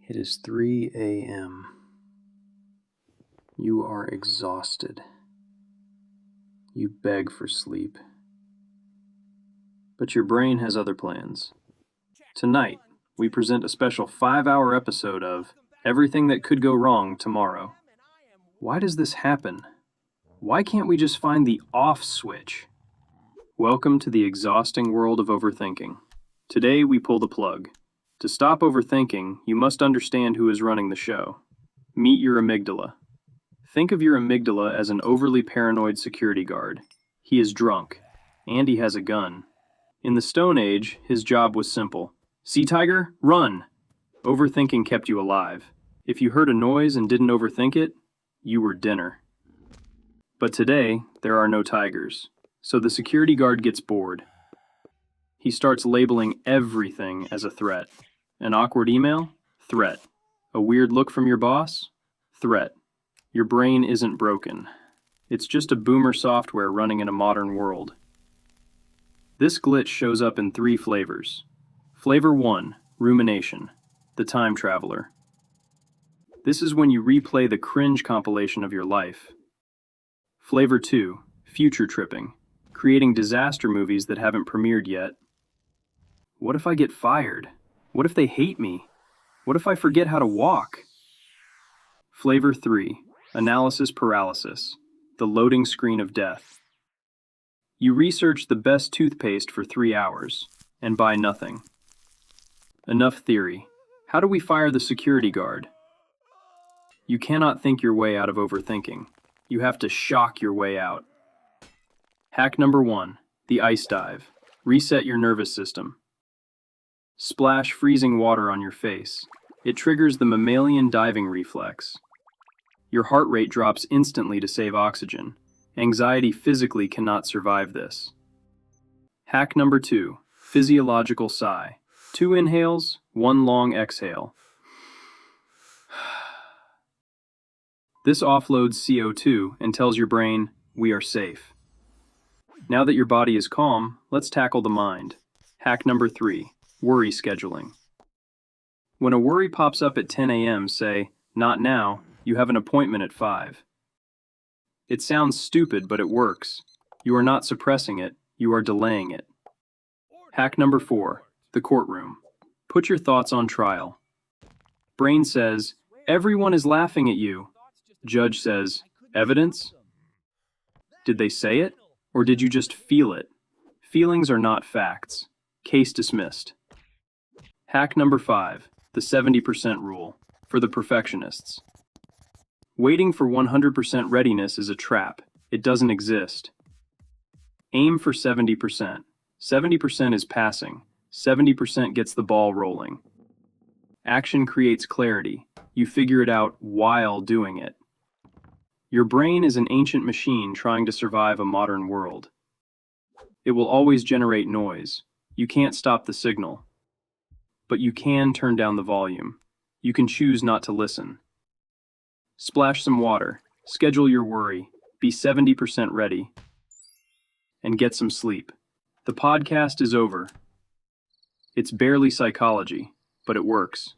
It is 3 a.m. You are exhausted. You beg for sleep. But your brain has other plans. Tonight, we present a special 5-hour episode of Everything That Could Go Wrong Tomorrow. Why does this happen? Why can't we just find the off switch? Welcome to the exhausting world of overthinking. Today, we pull the plug. To stop overthinking, you must understand who is running the show. Meet your amygdala. Think of your amygdala as an overly paranoid security guard. He is drunk, and he has a gun. In the Stone Age, his job was simple. Sea tiger, run! Overthinking kept you alive. If you heard a noise and didn't overthink it, you were dinner. But today, there are no tigers, so the security guard gets bored. He starts labeling everything as a threat. An awkward email? Threat. A weird look from your boss? Threat. Your brain isn't broken. It's just a boomer software running in a modern world. This glitch shows up in 3 flavors. Flavor 1, rumination, the time traveler. This is when you replay the cringe compilation of your life. Flavor 2, future tripping, creating disaster movies that haven't premiered yet. What if I get fired? What if they hate me? What if I forget how to walk? Flavor 3, analysis paralysis, the loading screen of death. You research the best toothpaste for 3 hours and buy nothing. Enough theory. How do we fire the security guard? You cannot think your way out of overthinking. You have to shock your way out. Hack number 1, the ice dive. Reset your nervous system. Splash freezing water on your face. It triggers the Mammalian Diving Reflex. Your heart rate drops instantly to save oxygen. Anxiety physically cannot survive this. Hack number 2, physiological sigh. 2 inhales, 1 long exhale. This offloads CO2 and tells your brain, we are safe. Now that your body is calm, let's tackle the mind. Hack number 3, worry scheduling. When a worry pops up at 10 a.m., say, not now, you have an appointment at 5. It sounds stupid, but it works. You are not suppressing it, you are delaying it. Hack number 4, the courtroom. Put your thoughts on trial. Brain says, everyone is laughing at you. Judge says, evidence? Did they say it, or did you just feel it? Feelings are not facts. Case dismissed. Hack number 5, the 70% rule, for the perfectionists. Waiting for 100% readiness is a trap. It doesn't exist. Aim for 70%. 70% is passing. 70% gets the ball rolling. Action creates clarity. You figure it out while doing it. Your brain is an ancient machine trying to survive a modern world. It will always generate noise. You can't stop the signal. But you can turn down the volume. You can choose not to listen. Splash some water, schedule your worry, be 70% ready, and get some sleep. The podcast is over. It's barely psychology, but it works.